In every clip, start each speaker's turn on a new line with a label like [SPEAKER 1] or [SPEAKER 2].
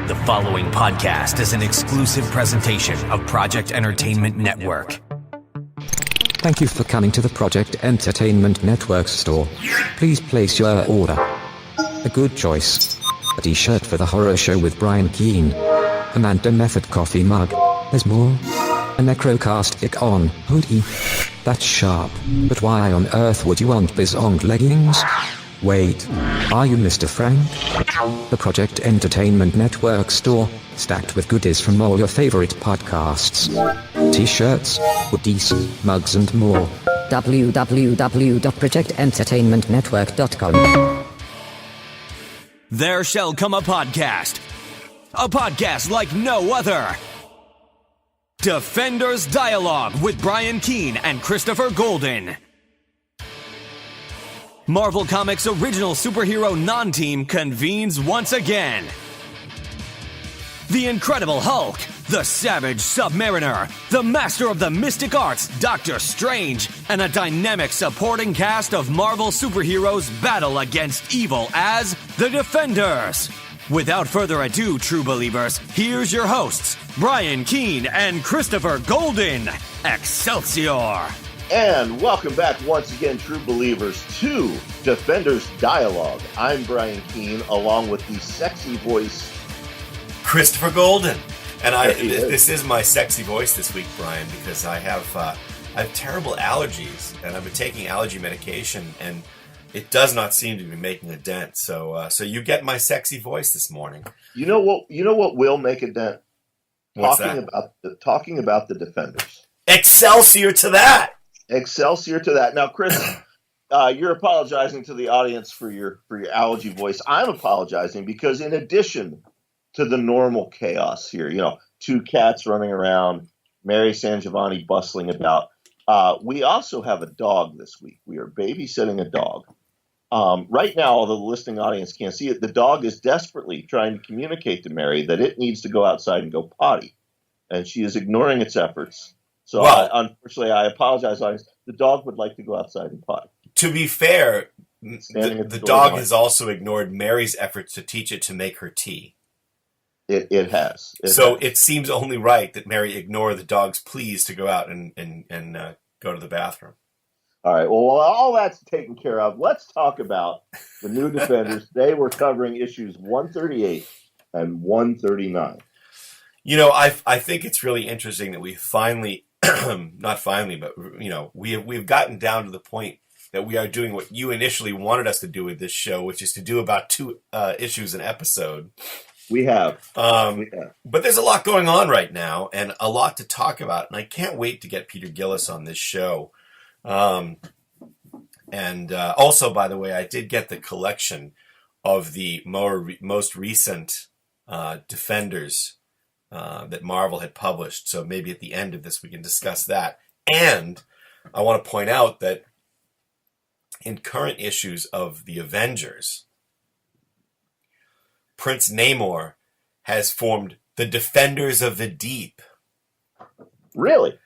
[SPEAKER 1] The following podcast is an exclusive presentation of Project Entertainment Network.
[SPEAKER 2] Thank you for coming to the Project Entertainment Network store. Please place your order. A good choice. A t-shirt for the horror show with Brian Keene. Amanda Method coffee mug. There's more. A Necrocastic on hoodie. That's sharp. But why on earth would you want Bizong leggings? Wait. Are you Mr. Frank? The Project Entertainment Network store, stacked with goodies from all your favorite podcasts. T-shirts, hoodies, mugs and more. www.projectentertainmentnetwork.com.
[SPEAKER 1] There shall come a podcast. A podcast like no other. Defenders Dialogue with Brian Keene and Christopher Golden. Marvel Comics' original superhero non-team convenes once again. The Incredible Hulk, the Savage Submariner, the Master of the Mystic Arts, Doctor Strange, and a dynamic supporting cast of Marvel superheroes battle against evil as the Defenders. Without further ado, true believers, here's your hosts, Brian Keene and Christopher Golden. Excelsior!
[SPEAKER 3] And welcome back once again, true believers, to Defenders Dialogue. I'm Brian Keene, along with the sexy voice,
[SPEAKER 4] Christopher Golden. And this is my sexy voice this week, Brian, because I have terrible allergies, and I've been taking allergy medication, and it does not seem to be making a dent. So you get my sexy voice this morning.
[SPEAKER 3] You know what will make a dent?
[SPEAKER 4] What's
[SPEAKER 3] Talking about the Defenders.
[SPEAKER 4] Excelsior to that!
[SPEAKER 3] Excelsior to that. Now, Chris, you're apologizing to the audience for your allergy voice. I'm apologizing because in addition to the normal chaos here, two cats running around, Mary San Giovanni bustling about, we also have a dog this week. We are babysitting a dog. Right now, although the listening audience can't see it, the dog is desperately trying to communicate to Mary that it needs to go outside and go potty, and she is ignoring its efforts. So, unfortunately, I apologize, audience. The dog would like to go outside and potty.
[SPEAKER 4] To be fair, the dog has also ignored Mary's efforts to teach it to make her tea.
[SPEAKER 3] It has.
[SPEAKER 4] It seems only right that Mary ignore the dog's pleas to go out and go to the bathroom.
[SPEAKER 3] All right. Well, while all that's taken care of, let's talk about the new Defenders. They were covering issues 138 and 139.
[SPEAKER 4] I think it's really interesting that we finally, not finally, but we've gotten down to the point that we are doing what you initially wanted us to do with this show, which is to do about 2 issues an episode.
[SPEAKER 3] We have.
[SPEAKER 4] But there's a lot going on right now and a lot to talk about, and I can't wait to get Peter Gillis on this show. Also, by the way, I did get the collection of the most recent Defenders that Marvel had published. So maybe at the end of this we can discuss that. And I want to point out that in current issues of the Avengers, Prince Namor has formed the Defenders of the Deep.
[SPEAKER 3] Really?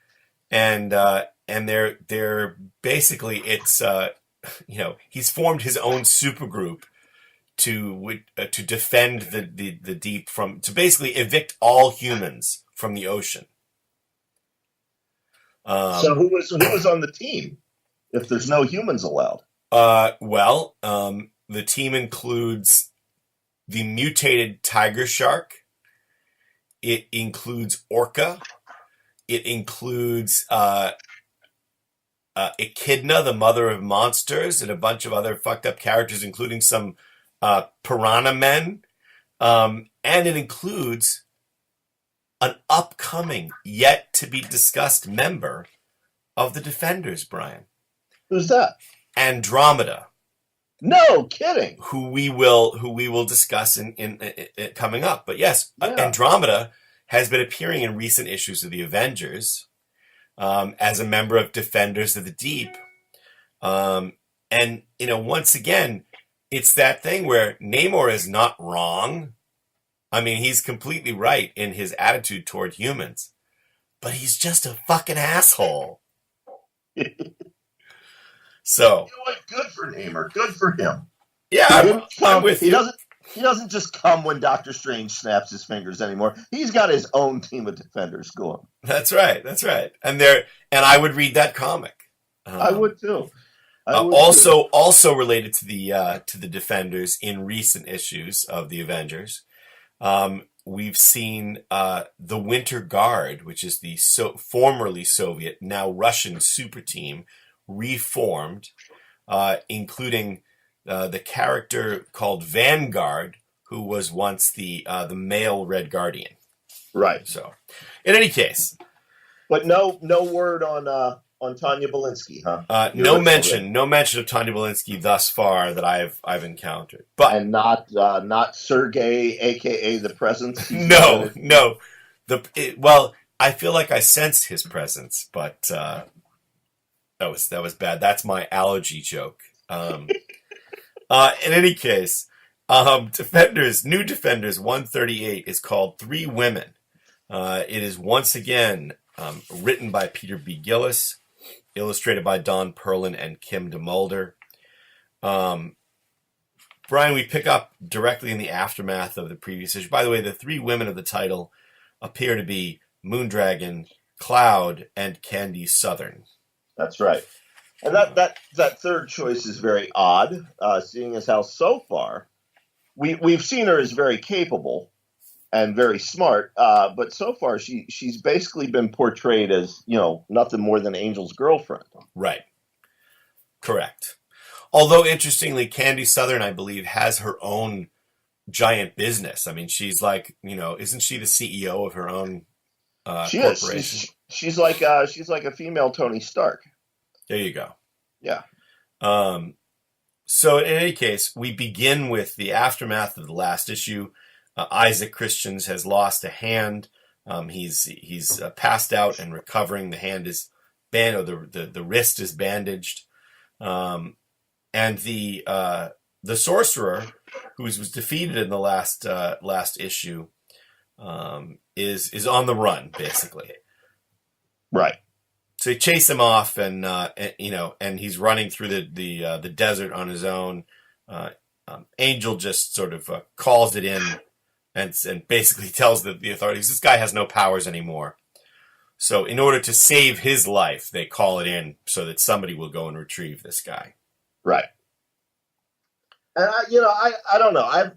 [SPEAKER 4] And they're basically, it's he's formed his own supergroup to defend the deep to basically evict all humans from the ocean.
[SPEAKER 3] So who was on the team if there's no humans allowed?
[SPEAKER 4] The team includes the mutated tiger shark. It includes Orca. It includes Echidna, the mother of monsters, and a bunch of other fucked up characters, including some piranha men. And it includes an upcoming, yet to be discussed member of the Defenders, Brian.
[SPEAKER 3] Who's that?
[SPEAKER 4] Andromeda.
[SPEAKER 3] No kidding.
[SPEAKER 4] Who we will discuss in coming up. But yes,
[SPEAKER 3] yeah.
[SPEAKER 4] Andromeda has been appearing in recent issues of the Avengers as a member of Defenders of the Deep. And once again, it's that thing where Namor is not wrong. I mean, he's completely right in his attitude toward humans, but he's just a fucking asshole. So,
[SPEAKER 3] what? Good for Namor. Good for him.
[SPEAKER 4] Yeah, I'm with you.
[SPEAKER 3] He doesn't just come when Doctor Strange snaps his fingers anymore. He's got his own team of defenders going.
[SPEAKER 4] That's right. And I would read that comic.
[SPEAKER 3] I would too.
[SPEAKER 4] Also related to the Defenders in recent issues of the Avengers, we've seen the Winter Guard, which is the formerly Soviet, now Russian super team, reformed, including the character called Vanguard, who was once the male Red Guardian.
[SPEAKER 3] Right.
[SPEAKER 4] So, in any case,
[SPEAKER 3] but no word on Tanya Belinsky, huh?
[SPEAKER 4] No mention of Tanya Belinsky thus far that I've encountered. But
[SPEAKER 3] and not Sergei, aka the Presence.
[SPEAKER 4] No. I feel like I sensed his presence, but that was bad. That's my allergy joke. In any case, New Defenders 138 is called Three Women. It is once again written by Peter B. Gillis, illustrated by Don Perlin and Kim DeMulder. Brian, we pick up directly in the aftermath of the previous issue. By the way, the three women of the title appear to be Moondragon, Cloud, and Candy Southern.
[SPEAKER 3] That's right. And that third choice is very odd, seeing as how so far we've seen her as very capable and very smart, but so far she's basically been portrayed as, nothing more than Angel's girlfriend.
[SPEAKER 4] Right. Correct. Although, interestingly, Candy Southern, I believe, has her own giant business. I mean, she's like, isn't she the CEO of her own corporation?
[SPEAKER 3] Is. She's like a female Tony Stark.
[SPEAKER 4] There you go.
[SPEAKER 3] Yeah.
[SPEAKER 4] So in any case, we begin with the aftermath of the last issue. Isaac Christians has lost a hand. He's passed out and recovering. The hand is the wrist is bandaged. And the sorcerer, who was defeated in the last issue, is on the run, basically.
[SPEAKER 3] Right.
[SPEAKER 4] So they chase him off, and he's running through the desert on his own. Angel just sort of calls it in, and basically tells the authorities this guy has no powers anymore. So in order to save his life, they call it in so that somebody will go and retrieve this guy.
[SPEAKER 3] Right. And I don't know.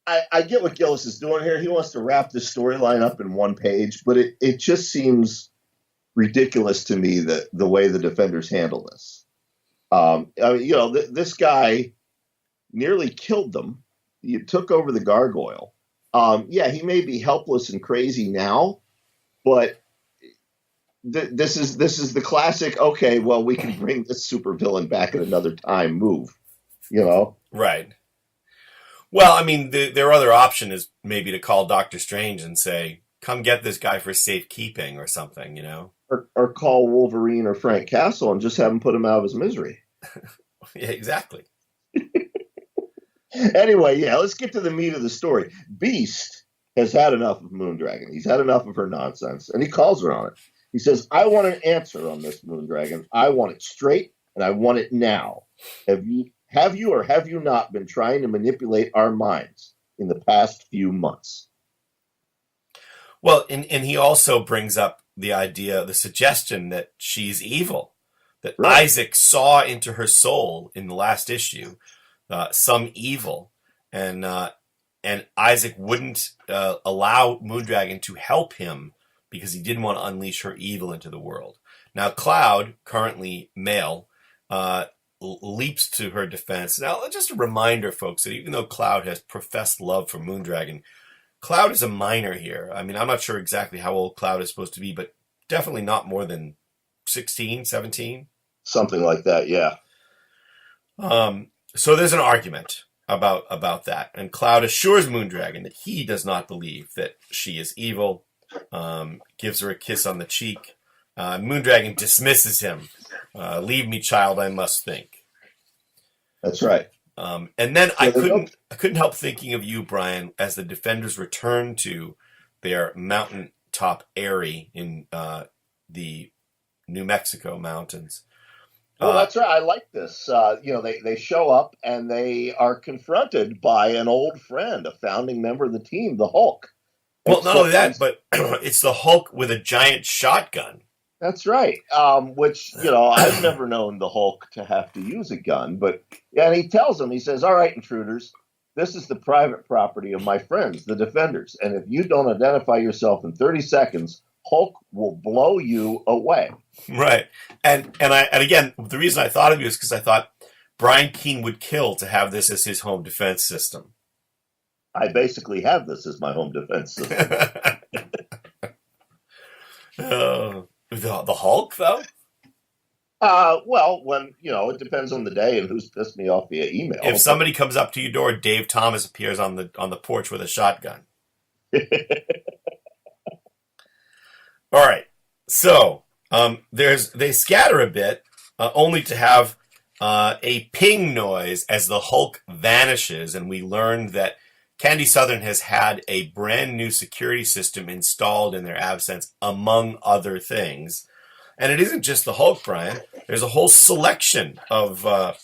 [SPEAKER 3] I get what Gillis is doing here. He wants to wrap this storyline up in one page, but it just seems ridiculous to me that the way the Defenders handle this. This guy nearly killed them. He took over the gargoyle. He may be helpless and crazy now, but this is the classic. Okay, well, we can bring this supervillain back at another time. Move,
[SPEAKER 4] Right. Well, I mean, their other option is maybe to call Doctor Strange and say, "Come get this guy for safekeeping" or something,
[SPEAKER 3] or call Wolverine or Frank Castle and just have him put him out of his misery.
[SPEAKER 4] Yeah, exactly.
[SPEAKER 3] Anyway, let's get to the meat of the story. Beast has had enough of Moondragon. He's had enough of her nonsense, and he calls her on it. He says, I want an answer on this, Moondragon. I want it straight, and I want it now. Have you or have you not been trying to manipulate our minds in the past few months?
[SPEAKER 4] Well, and he also brings up the suggestion that she's evil, that right. Isaac saw into her soul in the last issue, some evil, and Isaac wouldn't allow Moondragon to help him because he didn't want to unleash her evil into the world. Now, Cloud, currently male, leaps to her defense. Now, just a reminder, folks, that even though Cloud has professed love for Moondragon, Cloud is a minor here. I mean, I'm not sure exactly how old Cloud is supposed to be, but definitely not more than 16, 17.
[SPEAKER 3] Something like that, yeah.
[SPEAKER 4] So there's an argument about that. And Cloud assures Moondragon that he does not believe that she is evil, gives her a kiss on the cheek. Moondragon dismisses him. Leave me, child, I must think.
[SPEAKER 3] That's right.
[SPEAKER 4] And then I couldn't help thinking of you, Brian, as the Defenders return to their mountaintop eyrie in the New Mexico mountains.
[SPEAKER 3] Well, that's right. I like this. They show up and they are confronted by an old friend, a founding member of the team, the Hulk.
[SPEAKER 4] Well, not only that, but it's the Hulk with a giant shotgun.
[SPEAKER 3] That's right. Which, I've never known the Hulk to have to use a gun. And he tells them, he says, all right, intruders, this is the private property of my friends, the Defenders. And if you don't identify yourself in 30 seconds, Hulk will blow you away.
[SPEAKER 4] Right. And again, the reason I thought of you is because I thought Brian Keene would kill to have this as his home defense system.
[SPEAKER 3] I basically have this as my home defense system.
[SPEAKER 4] The Hulk, though?
[SPEAKER 3] Well, when, it depends on the day and who's pissed me off via email.
[SPEAKER 4] If somebody comes up to your door, Dave Thomas appears on the porch with a shotgun. All right. So, they scatter a bit, only to have a ping noise as the Hulk vanishes, and we learned that Candy Southern has had a brand new security system installed in their absence, among other things. And it isn't just the Hulk, Brian. There's a whole selection of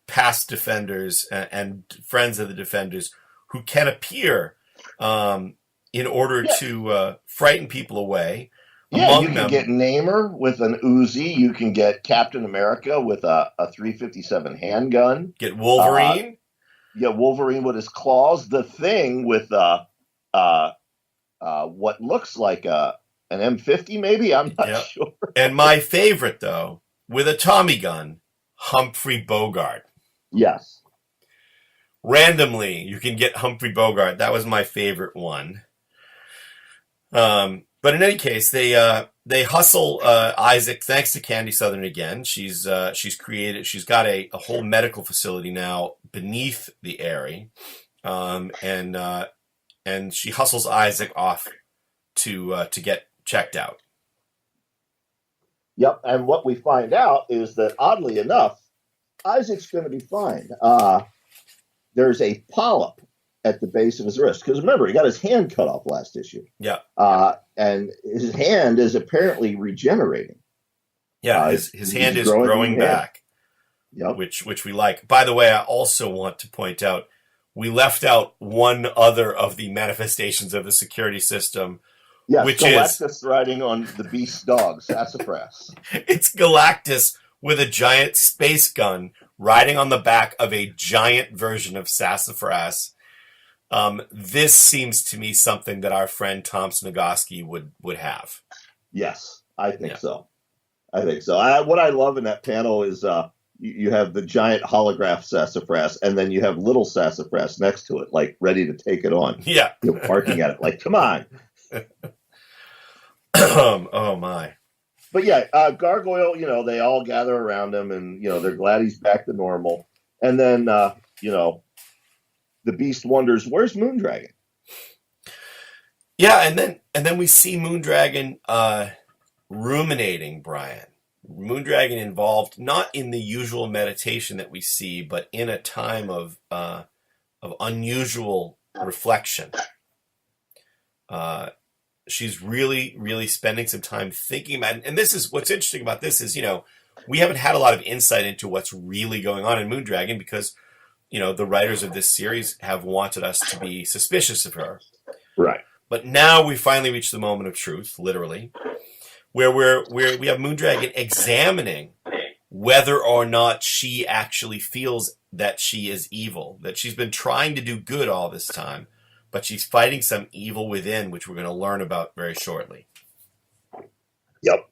[SPEAKER 4] past Defenders and friends of the Defenders who can appear in order to frighten people away.
[SPEAKER 3] Yeah, you can get Namor with an Uzi. You can get Captain America with a 357 handgun.
[SPEAKER 4] Get Wolverine.
[SPEAKER 3] Wolverine with his claws. The Thing with what looks like an M50, maybe? I'm not sure.
[SPEAKER 4] And my favorite, though, with a Tommy gun, Humphrey Bogart.
[SPEAKER 3] Yes.
[SPEAKER 4] Randomly, you can get Humphrey Bogart. That was my favorite one. But in any case, they hustle Isaac thanks to Candy Southern again. She's got a whole medical facility now beneath the Airy, and she hustles Isaac off to get checked out.
[SPEAKER 3] Yep, and what we find out is that, oddly enough, Isaac's going to be fine. There's a polyp at the base of his wrist. Because remember, he got his hand cut off last issue.
[SPEAKER 4] Yeah.
[SPEAKER 3] And his hand is apparently regenerating.
[SPEAKER 4] Yeah, his hand is growing back.
[SPEAKER 3] Yep.
[SPEAKER 4] Which we like. By the way, I also want to point out, we left out one other of the manifestations of the security system.
[SPEAKER 3] Yes,
[SPEAKER 4] which
[SPEAKER 3] Galactus
[SPEAKER 4] is
[SPEAKER 3] riding on the beast dog, Sassafras.
[SPEAKER 4] It's Galactus with a giant space gun riding on the back of a giant version of Sassafras. This seems to me something that our friend Tom Snogoski would have.
[SPEAKER 3] Yes, I think so. What I love in that panel is you have the giant holograph Sassafras, and then you have little Sassafras next to it, like ready to take it on.
[SPEAKER 4] Yeah.
[SPEAKER 3] You're barking at it, like, come on.
[SPEAKER 4] Oh, my.
[SPEAKER 3] But yeah, Gargoyle, they all gather around him, and, they're glad he's back to normal. And then, the Beast wonders, where's Moondragon?
[SPEAKER 4] Yeah, and then we see Moondragon ruminating, Brian. Moondragon involved not in the usual meditation that we see, but in a time of unusual reflection. She's really, really spending some time thinking about it. And this is what's interesting about this is, we haven't had a lot of insight into what's really going on in Moondragon because, the writers of this series have wanted us to be suspicious of her.
[SPEAKER 3] Right.
[SPEAKER 4] But now we finally reach the moment of truth, literally, where we have Moondragon examining whether or not she actually feels that she is evil, that she's been trying to do good all this time, but she's fighting some evil within, which we're going to learn about very shortly.
[SPEAKER 3] Yep.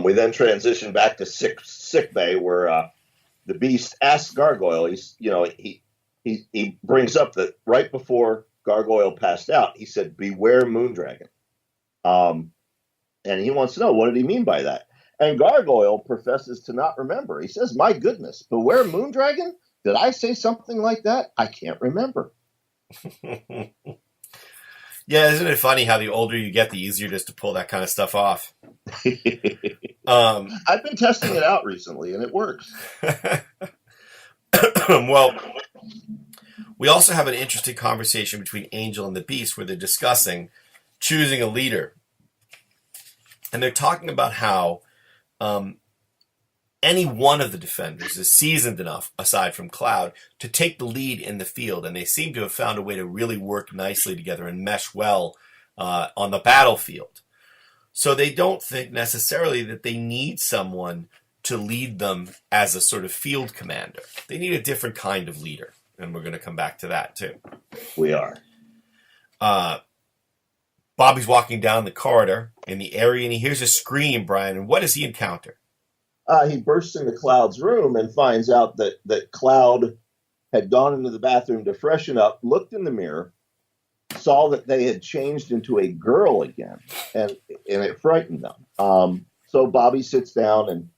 [SPEAKER 3] We then transition back to sick bay, where the Beast asks Gargoyle. He brings up that right before Gargoyle passed out, he said, "Beware Moondragon," and he wants to know, what did he mean by that? And Gargoyle professes to not remember. He says, "My goodness, beware Moondragon? Did I say something like that? I can't remember."
[SPEAKER 4] Yeah, isn't it funny how the older you get, the easier it is to pull that kind of stuff off?
[SPEAKER 3] I've been testing it out recently, and it works.
[SPEAKER 4] Well, we also have an interesting conversation between Angel and the Beast where they're discussing choosing a leader. And they're talking about how any one of the defenders is seasoned enough, aside from Cloud, to take the lead in the field. And they seem to have found a way to really work nicely together and mesh well on the battlefield. So they don't think necessarily that they need someone to lead them as a sort of field commander. They need a different kind of leader. And we're going to come back to that too.
[SPEAKER 3] We are.
[SPEAKER 4] Bobby's walking down the corridor in the area and he hears a scream, Brian. And what does he encounter?
[SPEAKER 3] He bursts into Cloud's room and finds out that Cloud had gone into the bathroom to freshen up, looked in the mirror, saw that they had changed into a girl again, and it frightened them. So Bobby sits down and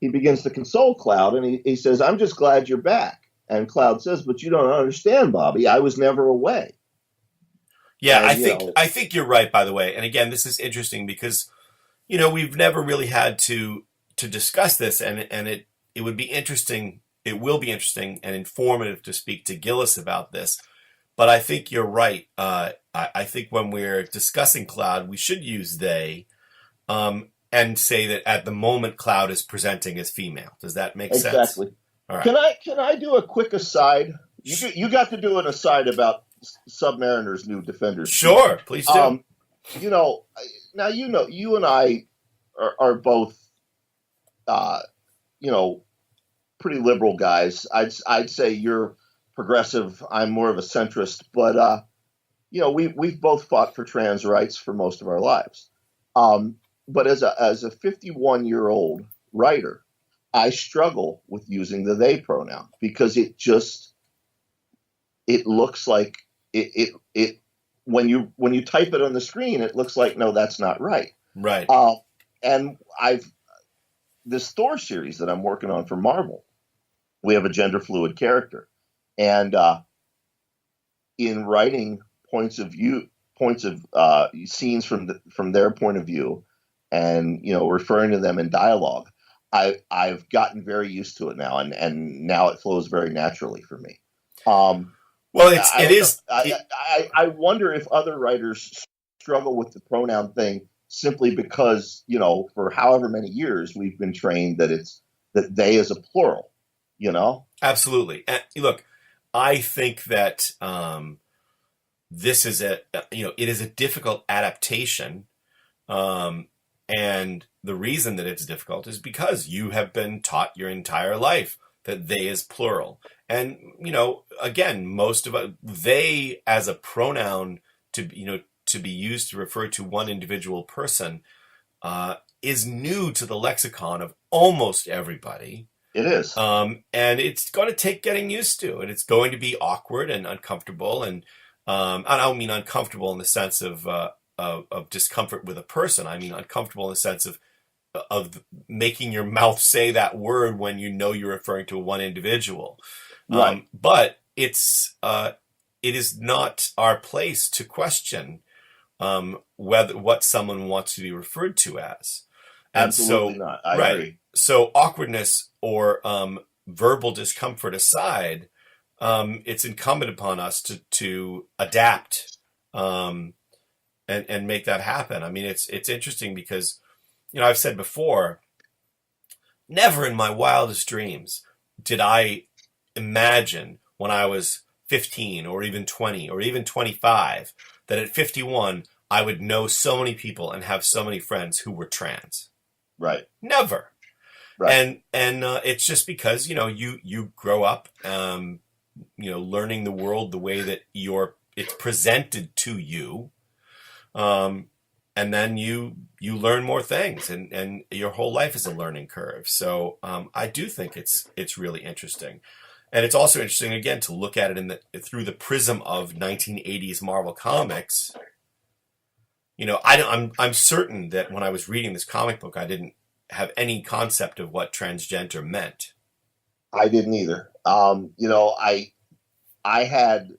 [SPEAKER 3] he begins to console Cloud, and he says, "I'm just glad you're back." And Cloud says, "But you don't understand, Bobby. I was never away."
[SPEAKER 4] Yeah,
[SPEAKER 3] And,
[SPEAKER 4] I think you're right, by the way. And again, this is interesting because, we've never really had to discuss this, and it would be interesting. It will be interesting and informative to speak to Gillis about this. But I think you're right. I think when we're discussing Cloud, we should use they, and say that at the moment Cloud is presenting as female. Does that make sense?
[SPEAKER 3] Exactly.
[SPEAKER 4] All right.
[SPEAKER 3] Can I do a quick aside? You got to do an aside about Submariner's new defenders.
[SPEAKER 4] Sure, please do.
[SPEAKER 3] Now you and I are both, pretty liberal guys. I'd say you're progressive. I'm more of a centrist, but we've both fought for trans rights for most of our lives. But as a 51-year-old writer, I struggle with using the they pronoun because it looks like it when you type it on the screen, it looks like, no, that's not right.
[SPEAKER 4] Right.
[SPEAKER 3] And this Thor series that I'm working on for Marvel, we have a gender fluid character, and in writing points of scenes from their point of view, and referring to them in dialogue, I've gotten very used to it now, and now it flows very naturally for me.
[SPEAKER 4] Well,
[SPEAKER 3] I wonder if other writers struggle with the pronoun thing simply because, for however many years we've been trained that they is a plural,
[SPEAKER 4] Absolutely. And look, I think that this is it is a difficult adaptation. And the reason that it's difficult is because you have been taught your entire life that they is plural. And, again, most of they as a pronoun to be used to refer to one individual person is new to the lexicon of almost everybody.
[SPEAKER 3] It is.
[SPEAKER 4] And it's going to take getting used to, and it's going to be awkward and uncomfortable. And I don't mean uncomfortable in the sense of discomfort with a person. I mean uncomfortable in the sense of making your mouth say that word when you're referring to one individual.
[SPEAKER 3] Right.
[SPEAKER 4] But it is not our place to question what someone wants to be referred to as. And
[SPEAKER 3] Absolutely not. I agree.
[SPEAKER 4] So awkwardness or verbal discomfort aside, it's incumbent upon us to adapt and make that happen. I mean, it's interesting because, I've said before, never in my wildest dreams did I imagine when I was 15 or even 20 or even 25 that at 51 I would know so many people and have so many friends who were trans.
[SPEAKER 3] Right.
[SPEAKER 4] Never.
[SPEAKER 3] Right.
[SPEAKER 4] And it's just because, you grow up, learning the world the way that it's presented to you. And then you learn more things, and your whole life is a learning curve. So I do think it's really interesting, and it's also interesting again to look at it through the prism of 1980s Marvel Comics. I'm certain that when I was reading this comic book, I didn't have any concept of what transgender meant.
[SPEAKER 3] I didn't either. I had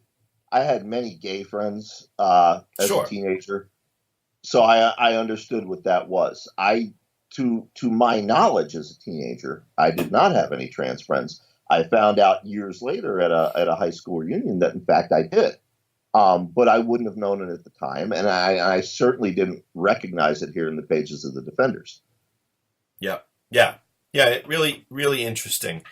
[SPEAKER 3] many gay friends as
[SPEAKER 4] Sure.
[SPEAKER 3] a teenager. So I understood what that was. To my knowledge as a teenager, I did not have any trans friends. I found out years later at a high school reunion that in fact I did. But I wouldn't have known it at the time, and I certainly didn't recognize it here in the pages of the Defenders.
[SPEAKER 4] Yeah. Yeah, it really, really interesting.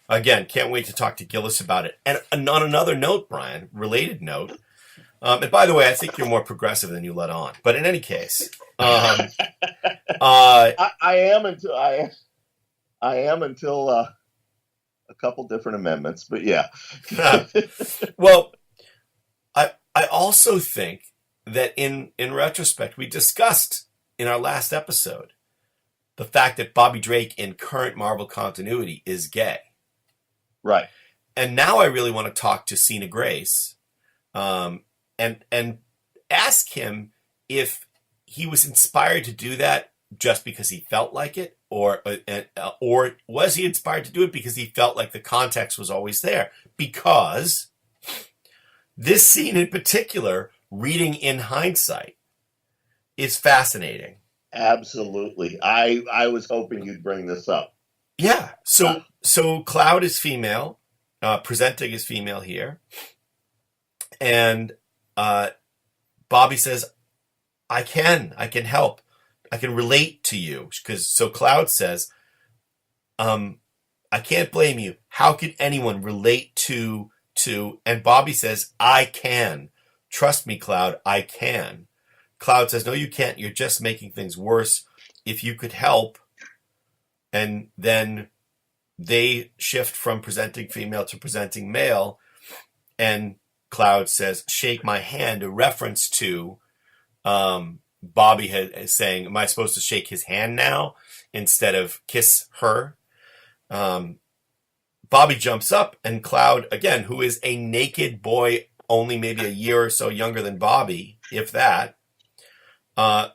[SPEAKER 4] Again, can't wait to talk to Gillis about it. And on another note, Brian, related note, and by the way, I think you're more progressive than you let on. But in any case,
[SPEAKER 3] I am until a couple different amendments, but yeah.
[SPEAKER 4] well, I also think that in retrospect, we discussed in our last episode the fact that Bobby Drake in current Marvel continuity is gay.
[SPEAKER 3] Right.
[SPEAKER 4] And now I really want to talk to Cena Grace, and ask him if he was inspired to do that just because he felt like it, or was he inspired to do it because he felt like the context was always there? Because this scene in particular, reading in hindsight, is fascinating.
[SPEAKER 3] Absolutely. I was hoping you'd bring this up.
[SPEAKER 4] Yeah. So Cloud is female, presenting as female here. And Bobby says, I can help. I can relate to you. So Cloud says, I can't blame you. How can anyone relate to, and Bobby says, I can. Trust me, Cloud, I can. Cloud says, no, you can't. You're just making things worse. If you could help. And then they shift from presenting female to presenting male. And Cloud says, shake my hand, a reference to Bobby is saying, am I supposed to shake his hand now instead of kiss her? Bobby jumps up, and Cloud, again, who is a naked boy, only maybe a year or so younger than Bobby, if that,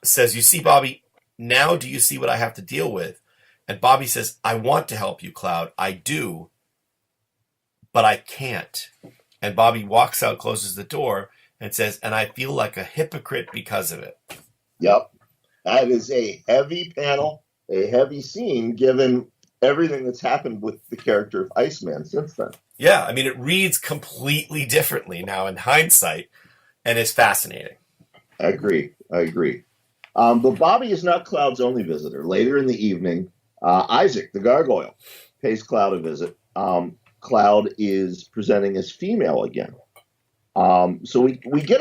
[SPEAKER 4] says, you see, Bobby, now do you see what I have to deal with? And Bobby says, I want to help you, Cloud. I do, but I can't. And Bobby walks out, closes the door, and says, and I feel like a hypocrite because of it.
[SPEAKER 3] Yep. That is a heavy panel, a heavy scene, given everything that's happened with the character of Iceman since then.
[SPEAKER 4] Yeah, I mean, it reads completely differently now in hindsight, and it's fascinating.
[SPEAKER 3] I agree. But Bobby is not Cloud's only visitor. Later in the evening, Isaac, the gargoyle, pays Cloud a visit. Cloud is presenting as female again. So we get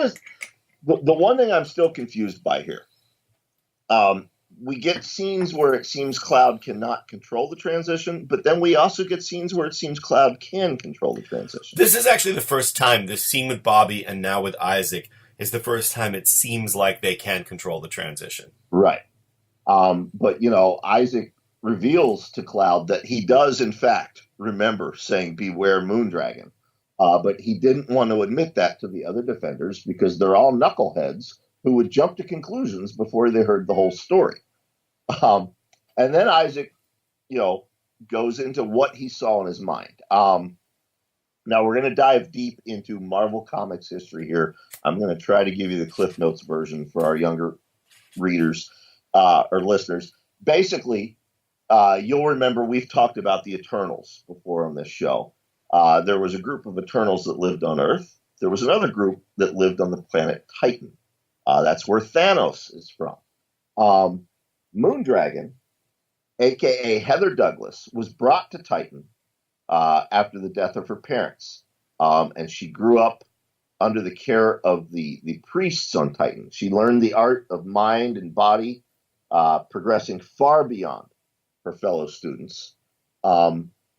[SPEAKER 3] the one thing I'm still confused by here. We get scenes where it seems Cloud cannot control the transition, but then we also get scenes where it seems Cloud can control the transition.
[SPEAKER 4] This is actually the first time, this scene with Bobby and now with Isaac is the first time it seems like they can control the transition.
[SPEAKER 3] Right. But, Isaac reveals to Cloud that he does, in fact, remember saying, beware Moondragon. But he didn't want to admit that to the other defenders because they're all knuckleheads who would jump to conclusions before they heard the whole story. And then Isaac, goes into what he saw in his mind. Now we're going to dive deep into Marvel Comics history here. I'm going to try to give you the Cliff Notes version for our younger readers or listeners. Basically, you'll remember we've talked about the Eternals before on this show. There was a group of Eternals that lived on Earth. There was another group that lived on the planet Titan. That's where Thanos is from. Moondragon, a.k.a. Heather Douglas, was brought to Titan after the death of her parents. And she grew up under the care of the priests on Titan. She learned the art of mind and body, progressing far beyond her fellow students.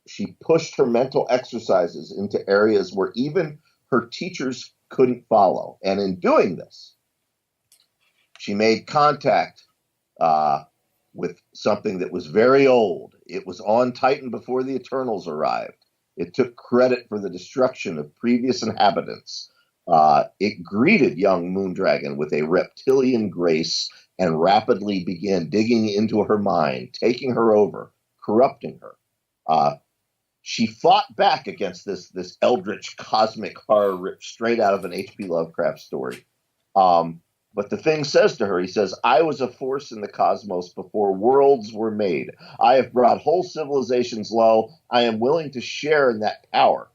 [SPEAKER 3] She pushed her mental exercises into areas where even her teachers couldn't follow. And in doing this, she made contact with something that was very old. It was on Titan before the Eternals arrived. It took credit for the destruction of previous inhabitants. It greeted young Moondragon with a reptilian grace and rapidly began digging into her mind, taking her over, corrupting her. She fought back against this eldritch cosmic horror ripped straight out of an H.P. Lovecraft story. But the thing says to her, he says, I was a force in the cosmos before worlds were made. I have brought whole civilizations low. I am willing to share in that power.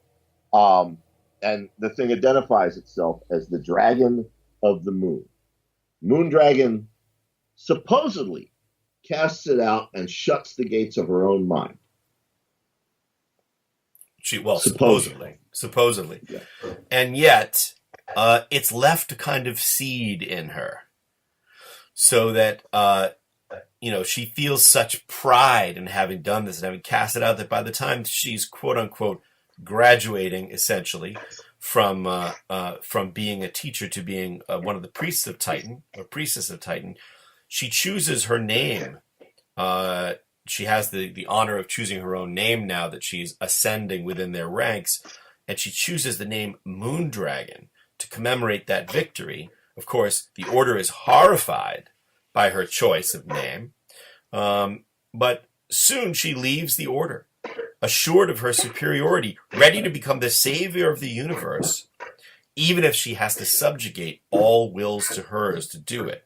[SPEAKER 3] And the thing identifies itself as the Dragon of the Moon. Moondragon supposedly casts it out, and shuts the gates of her own mind.
[SPEAKER 4] Supposedly.
[SPEAKER 3] Yeah.
[SPEAKER 4] And yet, it's left a kind of seed in her, so that she feels such pride in having done this and having cast it out that by the time she's quote unquote graduating, essentially from being a teacher to being one of the priests of Titan or priestess of Titan, she chooses her name. She has the honor of choosing her own name now that she's ascending within their ranks, and she chooses the name Moondragon to commemorate that victory. Of course, the Order is horrified by her choice of name, but soon she leaves the Order, assured of her superiority, ready to become the savior of the universe, even if she has to subjugate all wills to hers to do it.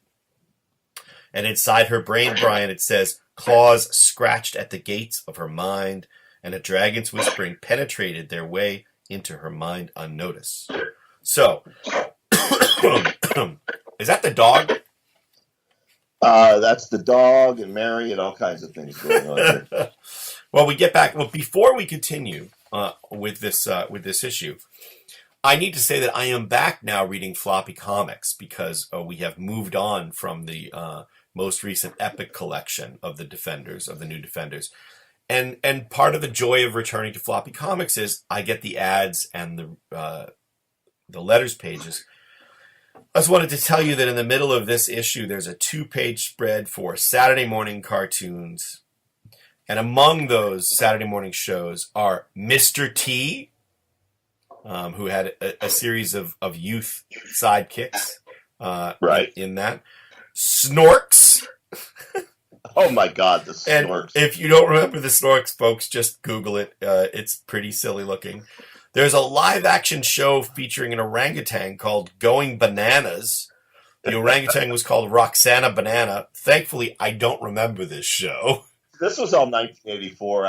[SPEAKER 4] And inside her brain, Brian, it says, claws scratched at the gates of her mind, and a dragon's whispering penetrated their way into her mind unnoticed. So, is that the dog?
[SPEAKER 3] That's the dog and Mary and all kinds of things going on here.
[SPEAKER 4] Well, we get back. Well, before we continue with this issue, I need to say that I am back now reading floppy comics because we have moved on from the most recent epic collection of the Defenders, of the new Defenders. And part of the joy of returning to floppy comics is I get the ads and the letters pages. I just wanted to tell you that in the middle of this issue, there's a 2-page spread for Saturday morning cartoons. And among those Saturday morning shows are Mr. T, who had a series of youth sidekicks
[SPEAKER 3] right
[SPEAKER 4] in that. Snorks.
[SPEAKER 3] Oh my God, the
[SPEAKER 4] And
[SPEAKER 3] Snorks.
[SPEAKER 4] if you don't remember the Snorks, folks, just Google it. It's pretty silly looking. There's a live action show featuring an orangutan called Going Bananas. The orangutan was called Roxana Banana. Thankfully, I don't remember this show.
[SPEAKER 3] This was all 1984.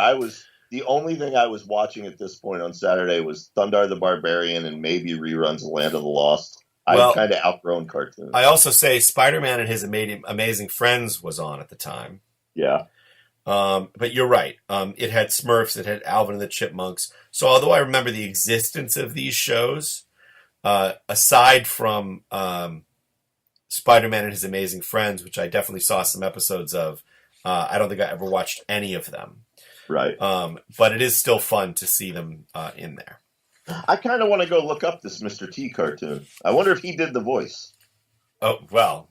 [SPEAKER 3] The only thing I was watching at this point on Saturday was Thundar the Barbarian and maybe reruns of Land of the Lost. I'd kind of outgrown cartoons.
[SPEAKER 4] I also say Spider-Man and His Amazing Friends was on at the time.
[SPEAKER 3] Yeah.
[SPEAKER 4] But you're right. It had Smurfs, it had Alvin and the Chipmunks. So although I remember the existence of these shows, aside from Spider-Man and His Amazing Friends, which I definitely saw some episodes of, I don't think I ever watched any of them.
[SPEAKER 3] Right.
[SPEAKER 4] But it is still fun to see them in there.
[SPEAKER 3] I kind of want to go look up this Mr. T cartoon. I wonder if he did the voice.
[SPEAKER 4] Oh, well,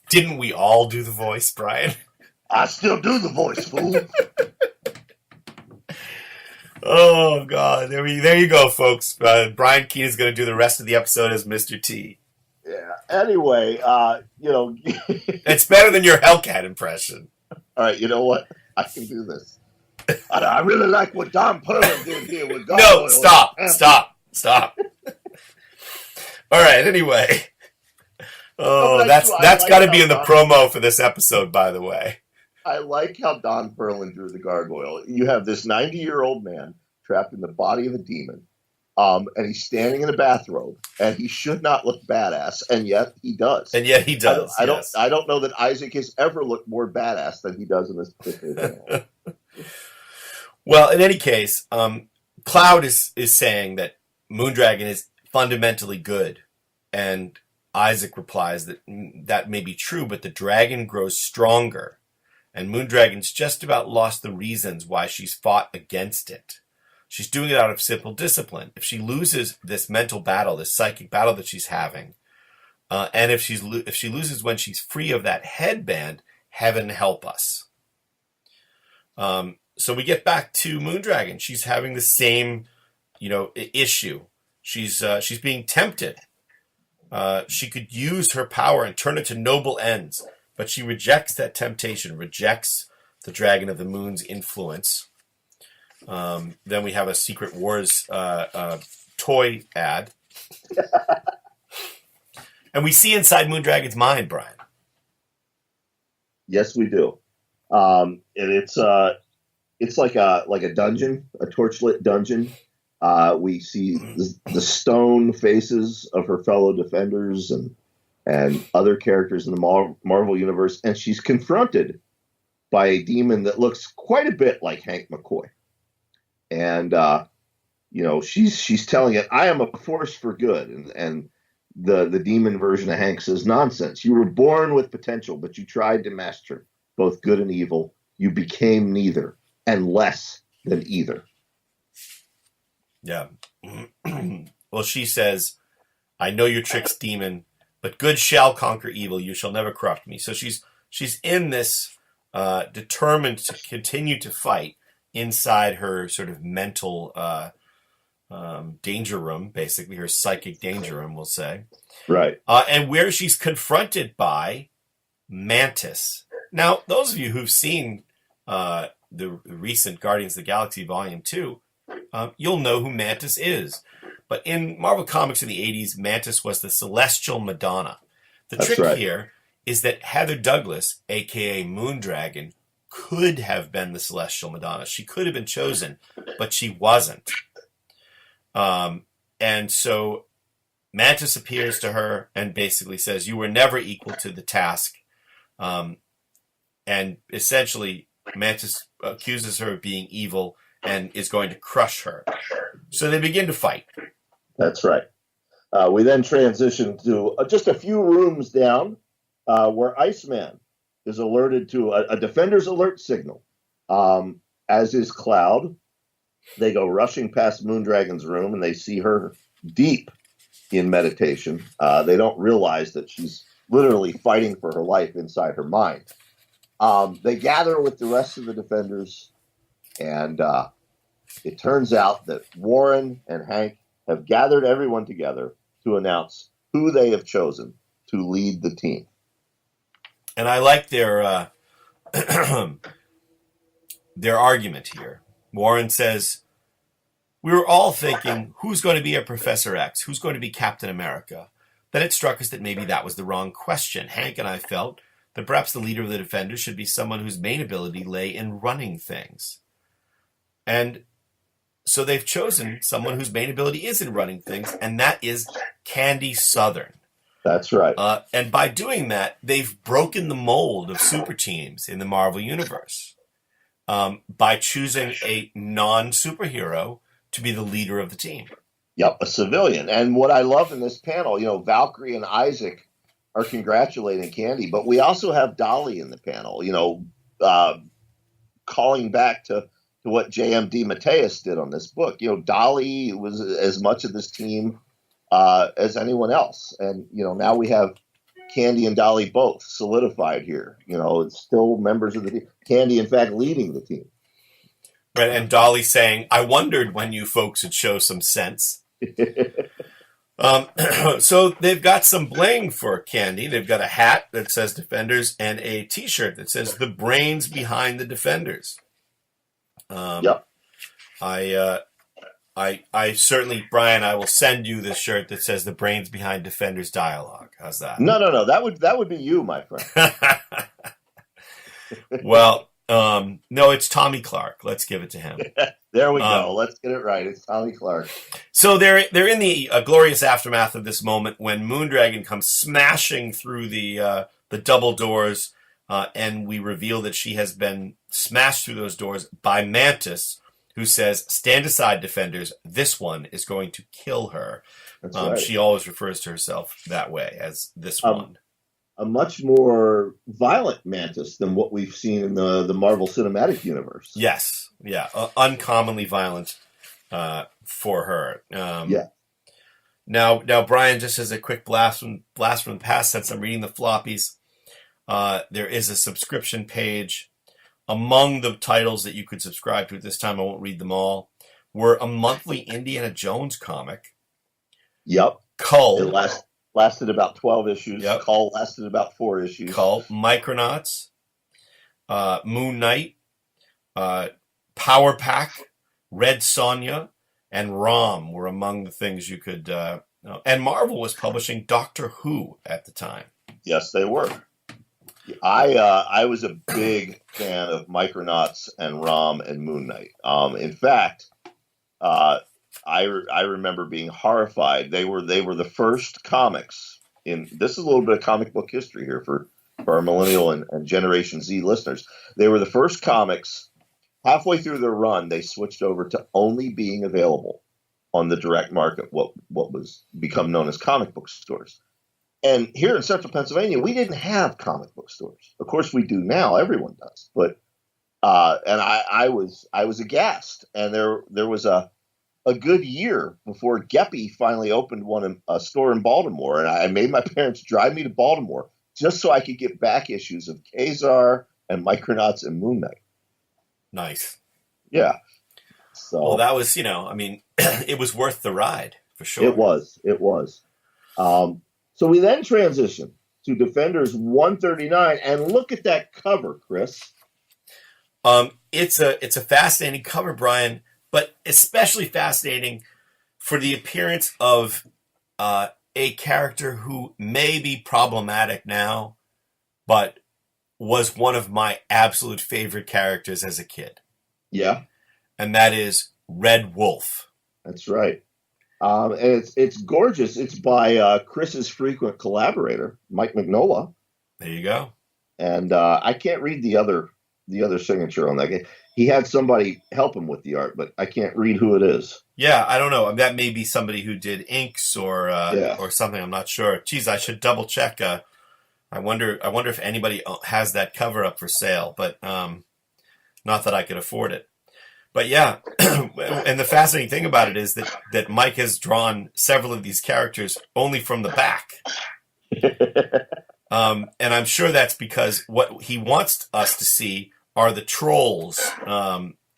[SPEAKER 4] didn't we all do the voice, Brian?
[SPEAKER 3] I still do the voice, fool.
[SPEAKER 4] Oh, God. There you go, folks. Brian Keene is going to do the rest of the episode as Mr. T.
[SPEAKER 3] Yeah. Anyway,
[SPEAKER 4] It's better than your Hellcat impression.
[SPEAKER 3] All right, you know what? I can do this. I really like what Don Perlin did here with God.
[SPEAKER 4] No, stop. All right, anyway. Oh, that's got to be in the promo for this episode, by the way.
[SPEAKER 3] I like how Don Perlin drew the gargoyle. You have this 90-year-old man trapped in the body of a demon, and he's standing in a bathrobe, and he should not look badass, and yet he does.
[SPEAKER 4] And yet he does.
[SPEAKER 3] I don't know that Isaac has ever looked more badass than he does in this particular panel.
[SPEAKER 4] Well, in any case, Cloud is saying that Moondragon is fundamentally good, and Isaac replies that that may be true, but the dragon grows stronger, and Moondragon's just about lost the reasons why she's fought against it. She's doing it out of simple discipline. If she loses this mental battle, this psychic battle that she's having, and if she loses when she's free of that headband, heaven help us. So we get back to Moondragon. She's having the same, issue. She's being tempted. She could use her power and turn it to noble ends, but she rejects that temptation, rejects the Dragon of the Moon's influence. Then we have a Secret Wars toy ad. And we see inside Moondragon's mind, Brian.
[SPEAKER 3] Yes, we do. It's like a dungeon, a torchlit dungeon. We see the stone faces of her fellow defenders and other characters in the Marvel universe, and she's confronted by a demon that looks quite a bit like Hank McCoy. And, she's telling it, I am a force for good. And the demon version of Hank says, nonsense. You were born with potential, but you tried to master both good and evil. You became neither and less than either.
[SPEAKER 4] Yeah. Well, she says, I know your tricks, demon, but good shall conquer evil. You shall never corrupt me. So she's in this determined to continue to fight inside her sort of mental danger room, basically her psychic danger room, we'll say.
[SPEAKER 3] Right.
[SPEAKER 4] And where she's confronted by Mantis. Now, those of you who've seen the recent Guardians of the Galaxy Volume 2, you'll know who Mantis is. But in Marvel Comics in the 80s, Mantis was the Celestial Madonna. The trick here is that Heather Douglas, a.k.a. Moondragon, could have been the Celestial Madonna. She could have been chosen, but she wasn't. And so Mantis appears to her and basically says, you were never equal to the task. And essentially, Mantis accuses her of being evil and is going to crush her. So they begin to fight.
[SPEAKER 3] That's right. We then transition to just a few rooms down where Iceman is alerted to a defender's alert signal, as is Cloud. They go rushing past Moondragon's room and they see her deep in meditation. They don't realize that she's literally fighting for her life inside her mind. They gather with the rest of the defenders, and it turns out that Warren and Hank have gathered everyone together to announce who they have chosen to lead the team.
[SPEAKER 4] And I like their their argument here. Warren says, we were all thinking, who's going to be a Professor X? Who's going to be Captain America? Then it struck us that maybe that was the wrong question. Hank and I felt that perhaps the leader of the Defenders should be someone whose main ability lay in running things. And so they've chosen someone whose main ability is in running things, and that is Candy Southern.
[SPEAKER 3] That's right.
[SPEAKER 4] And by doing that, they've broken the mold of super teams in the Marvel Universe by choosing a non-superhero to be the leader of the team.
[SPEAKER 3] Yep, a civilian. And what I love in this panel, Valkyrie and Isaac are congratulating Candy, but we also have Dolly in the panel, calling back to what J.M. DeMatteis did on this book. Dolly was as much of this team as anyone else. And, now we have Candy and Dolly both solidified here. It's still members of the team. Candy, in fact, leading the team.
[SPEAKER 4] Right, and Dolly saying, I wondered when you folks would show some sense. So they've got some bling for Candy. They've got a hat that says Defenders and a T-shirt that says the brains behind the Defenders.
[SPEAKER 3] Yep.
[SPEAKER 4] I certainly, Brian, I will send you this shirt that says the brains behind Defenders dialogue. How's that?
[SPEAKER 3] No. That would be you, my friend.
[SPEAKER 4] Well, no, it's Tommy Clark. Let's give it to him.
[SPEAKER 3] There we go. Let's get it right. It's Tommy Clark.
[SPEAKER 4] So they're in the glorious aftermath of this moment when Moondragon comes smashing through the double doors, and we reveal that she has been smashed through those doors by Mantis, who says, stand aside, Defenders. This one is going to kill her.
[SPEAKER 3] That's right.
[SPEAKER 4] She always refers to herself that way, as this one.
[SPEAKER 3] A much more violent Mantis than what we've seen in the Marvel Cinematic Universe.
[SPEAKER 4] Yes. Yeah. Uncommonly violent for her.
[SPEAKER 3] Yeah.
[SPEAKER 4] Now, Brian, just as a quick blast from the past, since I'm reading the floppies, there is a subscription page. Among the titles that you could subscribe to at this time, I won't read them all, were a monthly Indiana Jones comic.
[SPEAKER 3] Yep.
[SPEAKER 4] Cull.
[SPEAKER 3] It lasted about 12 issues.
[SPEAKER 4] Yep.
[SPEAKER 3] Cull lasted about 4 issues.
[SPEAKER 4] Cull. Micronauts. Moon Knight. Power Pack. Red Sonja. And Rom were among the things you could... and Marvel was publishing Doctor Who at the time.
[SPEAKER 3] Yes, they were. I was a big fan of Micronauts and Rom and Moon Knight. In fact, I remember being horrified. They were the first comics in. This is a little bit of comic book history here for for our millennial and Generation Z listeners. They were the first comics. Halfway through their run, they switched over to only being available on the direct market, what was become known as comic book stores. And here in central Pennsylvania, we didn't have comic book stores. Of course, we do now. Everyone does. But and I was aghast. And there was a good year before Geppy finally opened a store in Baltimore, and I made my parents drive me to Baltimore just so I could get back issues of Kazar and Micronauts and Moon Knight.
[SPEAKER 4] Nice.
[SPEAKER 3] Yeah. So
[SPEAKER 4] well, that was, it was worth the ride for sure.
[SPEAKER 3] It was. So we then transition to Defenders 139, and look at that cover, Chris.
[SPEAKER 4] It's a fascinating cover, Brian, but especially fascinating for the appearance of a character who may be problematic now, but was one of my absolute favorite characters as a kid.
[SPEAKER 3] Yeah.
[SPEAKER 4] And that is Red Wolf.
[SPEAKER 3] That's right. And it's gorgeous. It's by Chris's frequent collaborator, Mike Mignola.
[SPEAKER 4] There you go.
[SPEAKER 3] And I can't read the other signature on that game. He had somebody help him with the art, but I can't read who it is.
[SPEAKER 4] Yeah, I don't know. That may be somebody who did inks or something. I'm not sure. Geez, I should double check. I wonder if anybody has that cover up for sale, but not that I could afford it. But yeah, and the fascinating thing about it is that Mike has drawn several of these characters only from the back. And I'm sure that's because what he wants us to see are the trolls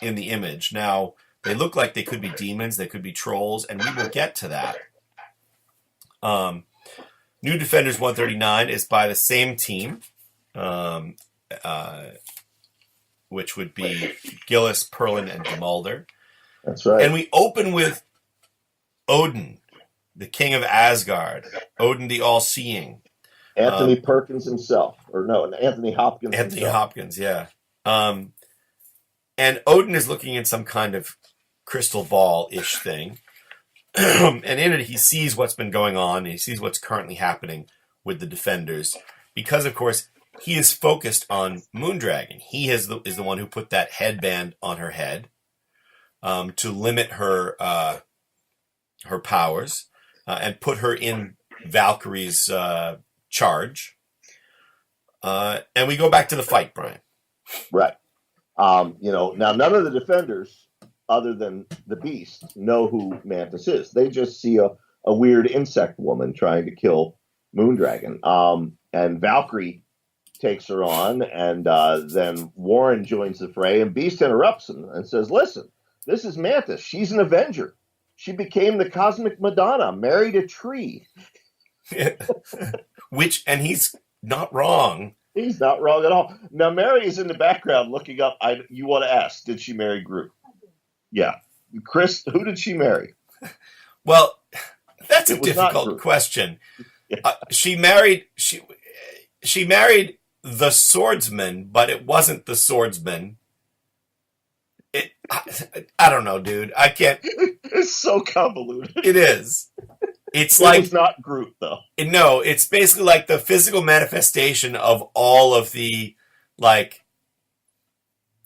[SPEAKER 4] in the image. Now, they look like they could be demons, they could be trolls, and we will get to that. New Defenders 139 is by the same team, which would be Gillis, Perlin, and Demulder.
[SPEAKER 3] That's right.
[SPEAKER 4] And we open with Odin, the king of Asgard, Odin the All-Seeing.
[SPEAKER 3] Anthony Perkins himself, or no, Anthony Hopkins.
[SPEAKER 4] Anthony Hopkins, yeah. And Odin is looking in some kind of crystal ball-ish thing. And in it, he sees what's been going on, and he sees what's currently happening with the Defenders. Because, of course, he is focused on Moondragon. He is the one who put that headband on her head to limit her powers and put her in Valkyrie's charge. And we go back to the fight, Brian.
[SPEAKER 3] Right. Now none of the Defenders, other than the Beast, know who Mantis is. They just see a weird insect woman trying to kill Moondragon. And Valkyrie takes her on, and then Warren joins the fray, and Beast interrupts him and says, listen, this is Mantis. She's an Avenger. She became the Cosmic Madonna, married a tree.
[SPEAKER 4] And he's not wrong.
[SPEAKER 3] He's not wrong at all. Now, Mary is in the background looking up. You want to ask, did she marry Groot? Yeah. Chris, who did she marry?
[SPEAKER 4] Well, that's a difficult question. Yeah. She married the swordsman, but it wasn't the swordsman. I don't know, dude. I can't.
[SPEAKER 3] It's so convoluted.
[SPEAKER 4] It is. It's
[SPEAKER 3] not Groot, though.
[SPEAKER 4] No, it's basically like the physical manifestation of all of the, I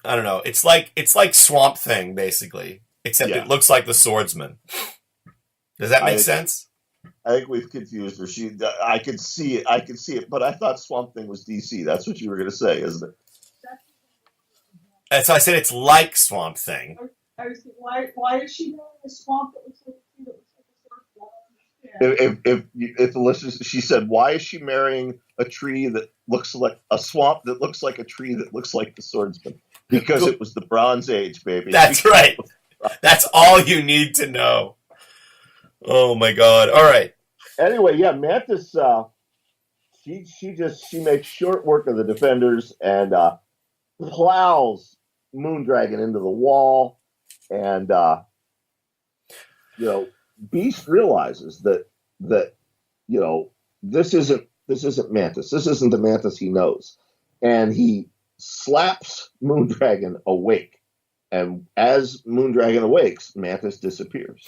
[SPEAKER 4] don't know. It's like Swamp Thing, basically, except It looks like the swordsman. Does that make sense?
[SPEAKER 3] I think we've confused her. I could see it, but I thought Swamp Thing was DC. That's what you were going to say, isn't it?
[SPEAKER 4] And so I said it's like Swamp Thing.
[SPEAKER 5] I was thinking, why is she wearing a swamp that looks like a tree that looks like a sword?
[SPEAKER 3] If the listeners, she said, why is she marrying a tree that looks like a swamp that looks like a tree that looks like the swordsman? Because it was the Bronze Age, baby.
[SPEAKER 4] That's right. That's all you need to know. Oh my God! All right.
[SPEAKER 3] Anyway, yeah, Mantis. She makes short work of the Defenders and plows Moondragon into the wall, and Beast realizes that this isn't Mantis. This isn't the Mantis he knows, and he slaps Moondragon awake. And as Moondragon awakes, Mantis disappears.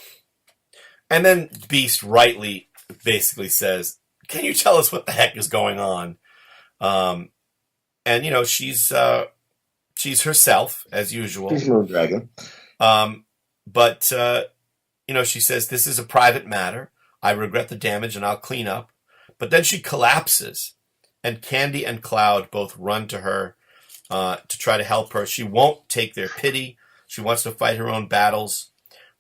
[SPEAKER 4] And then Beast rightly basically says, "Can you tell us what the heck is going on?" And she's herself as usual.
[SPEAKER 3] She's Moondragon.
[SPEAKER 4] But she says, "This is a private matter. I regret the damage and I'll clean up." But then she collapses, and Candy and Cloud both run to her to try to help her. She won't take their pity. She wants to fight her own battles.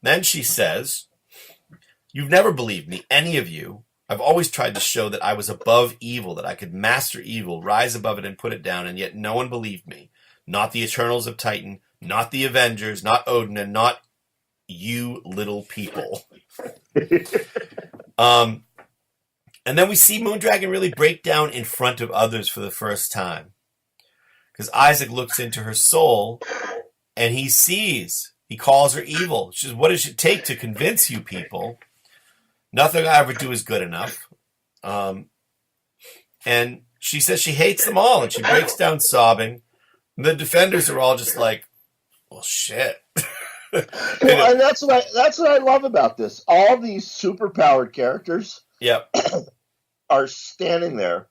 [SPEAKER 4] Then she says, "You've never believed me, any of you. I've always tried to show that I was above evil, that I could master evil, rise above it and put it down, and yet no one believed me. Not the Eternals of Titan, not the Avengers, not Odin, and not you little people." And then we see Moondragon really break down in front of others for the first time. Because Isaac looks into her soul, and he calls her evil. She says, "What does it take to convince you people? Nothing I ever do is good enough." And she says she hates them all, and she breaks down sobbing. And the defenders are all just like, "Well, shit."
[SPEAKER 3] Well, and that's what I love about this. All these superpowered characters
[SPEAKER 4] Yep.
[SPEAKER 3] are standing there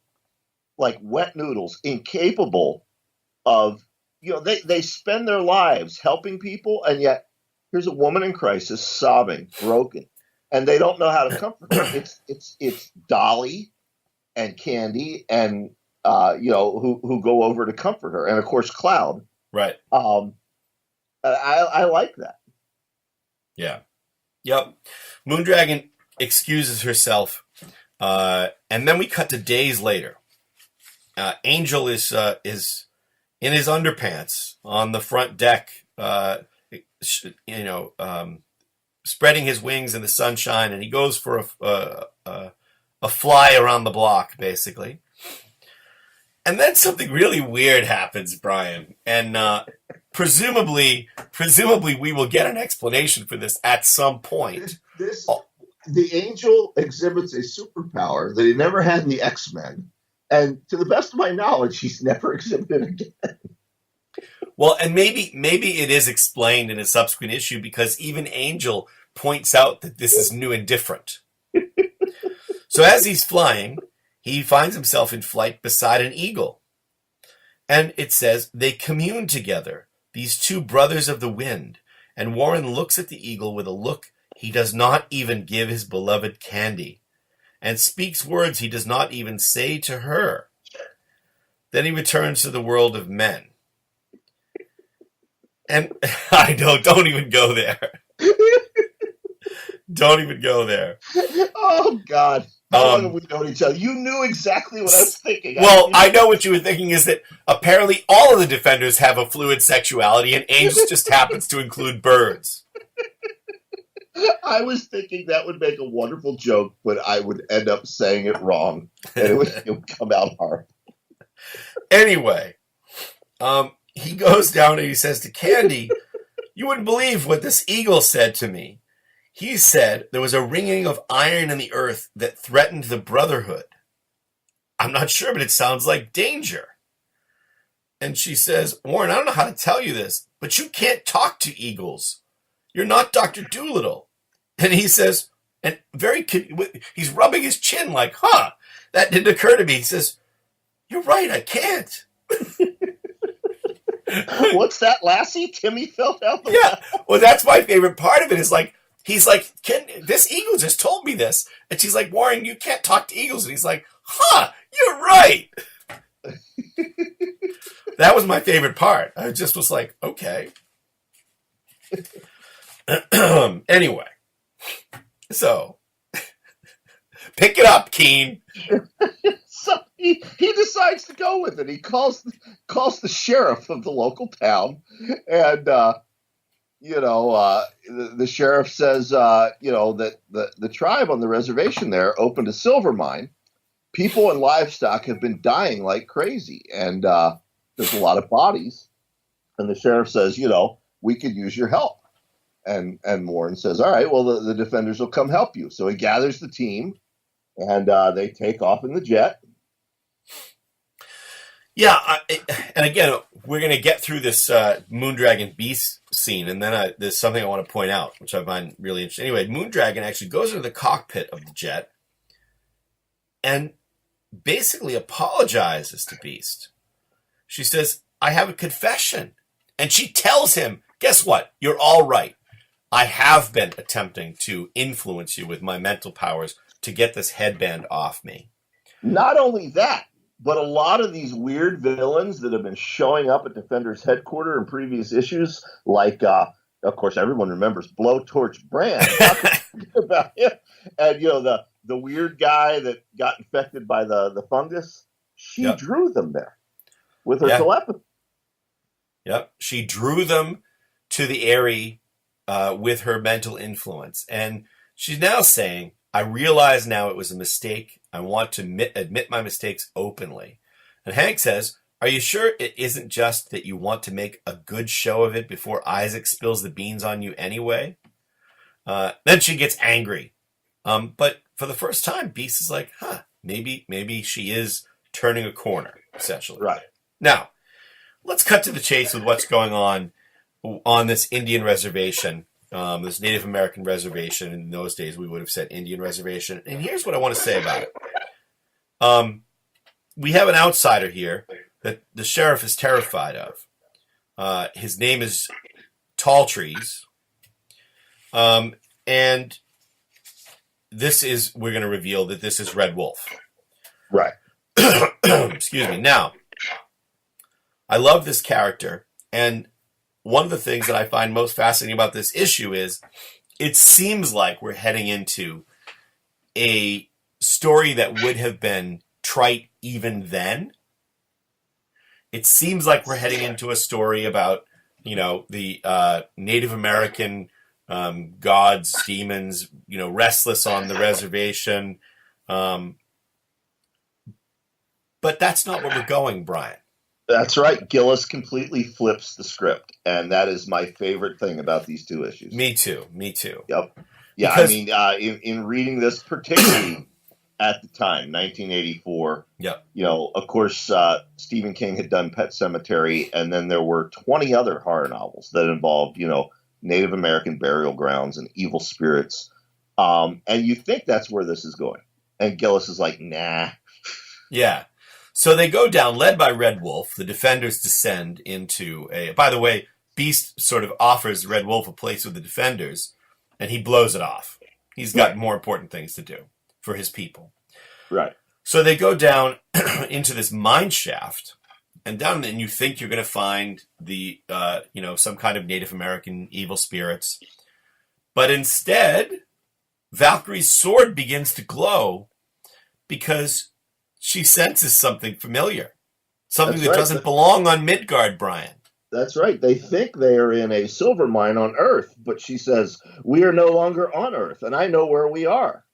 [SPEAKER 3] like wet noodles, incapable of, they spend their lives helping people, and yet here's a woman in crisis, sobbing, broken, and they don't know how to comfort her. It's Dolly and Candy and who go over to comfort her, and of course Cloud.
[SPEAKER 4] Right.
[SPEAKER 3] I like that.
[SPEAKER 4] Yeah. Yep. Moondragon excuses herself, and then we cut to days later. Angel is in his underpants on the front deck, spreading his wings in the sunshine, and he goes for a fly around the block, basically. And then something really weird happens, Brian, and presumably we will get an explanation for this at some point.
[SPEAKER 3] The Angel exhibits a superpower that he never had in the X-Men, and to the best of my knowledge, he's never exhibited again.
[SPEAKER 4] Well, and maybe it is explained in a subsequent issue, because even Angel points out that this is new and different. So as he's flying, he finds himself in flight beside an eagle. And it says, "They commune together, these two brothers of the wind." And Warren looks at the eagle with a look he does not even give his beloved Candy, and speaks words he does not even say to her. Then he returns to the world of men. And I don't even go there. Don't even go there.
[SPEAKER 3] Oh, God. How long have we known each other? You knew exactly what I was thinking.
[SPEAKER 4] Well, I know what you were thinking is that apparently all of the Defenders have a fluid sexuality, and Angel just happens to include birds.
[SPEAKER 3] I was thinking that would make a wonderful joke, but I would end up saying it wrong, and it would come out hard.
[SPEAKER 4] Anyway, he goes down and he says to Candy, "You wouldn't believe what this eagle said to me. He said there was a ringing of iron in the earth that threatened the Brotherhood. I'm not sure, but it sounds like danger." And she says, "Warren, I don't know how to tell you this, but you can't talk to eagles. You're not Dr. Doolittle." And he says, and he's rubbing his chin like, that didn't occur to me. He says, "You're right, I can't."
[SPEAKER 3] What's that, Lassie? Timmy fell down the
[SPEAKER 4] Yeah, well, that's my favorite part of it is like, he's like, this eagle just told me this. And she's like, "Warren, you can't talk to eagles." And he's like, you're right. That was my favorite part. I just was like, okay. Anyway, so pick it up, Keene.
[SPEAKER 3] So he decides to go with it. He calls the sheriff of the local town, and the sheriff says that the tribe on the reservation there opened a silver mine. People and livestock have been dying like crazy, and there's a lot of bodies. And the sheriff says, "We could use your help." And Warren says, "All right, well, the Defenders will come help you." So he gathers the team, and they take off in the jet.
[SPEAKER 4] Yeah, and again, we're going to get through this Moondragon Beast scene, and then there's something I want to point out, which I find really interesting. Anyway, Moondragon actually goes into the cockpit of the jet, and basically apologizes to Beast. She says, I have a confession. And she tells him, guess what? You're all right. I have been attempting to influence you with my mental powers to get this headband off me.
[SPEAKER 3] Not only that, but a lot of these weird villains that have been showing up at Defender's headquarters in previous issues, like, of course, everyone remembers Blowtorch Brand. About him. And, the weird guy that got infected by the fungus, she drew them there with her telepathy.
[SPEAKER 4] Yep. She drew them to the area with her mental influence. And she's now saying, I realize now it was a mistake. I want to admit my mistakes openly. And Hank says, are you sure it isn't just that you want to make a good show of it before Isaac spills the beans on you anyway? Then she gets angry. But for the first time, Beast is like, maybe she is turning a corner, essentially.
[SPEAKER 3] Right.
[SPEAKER 4] Now, let's cut to the chase with what's going on this Indian reservation, this Native American reservation. In those days, we would have said Indian reservation. And here's what I want to say about it. We have an outsider here that the sheriff is terrified of. His name is Tall Trees. And we're going to reveal that this is Red Wolf.
[SPEAKER 3] Right.
[SPEAKER 4] Excuse me. Now, I love this character, and one of the things that I find most fascinating about this issue is it seems like we're heading into a story that would have been trite even then. It seems like we're heading into a story about, the Native American gods, demons, restless on the reservation. But that's not where we're going, Brian.
[SPEAKER 3] That's right. Gillis completely flips the script, and that is my favorite thing about these two issues.
[SPEAKER 4] Me too.
[SPEAKER 3] Yep. Yeah, because, in reading this, particularly at the time, 1984, of course, Stephen King had done Pet Sematary, and then there were 20 other horror novels that involved, Native American burial grounds and evil spirits. And you think that's where this is going. And Gillis is like, nah.
[SPEAKER 4] Yeah. So they go down, led by Red Wolf. The Defenders descend into by the way, Beast sort of offers Red Wolf a place with the Defenders, and he blows it off. He's got more important things to do for his people.
[SPEAKER 3] Right.
[SPEAKER 4] So they go down into this mine shaft, and down there, and you think you're going to find the, some kind of Native American evil spirits. But instead, Valkyrie's sword begins to glow because she senses something familiar. Something that doesn't belong on Midgard, Brian.
[SPEAKER 3] That's right. They think they are in a silver mine on Earth, but she says, we are no longer on Earth, and I know where we are.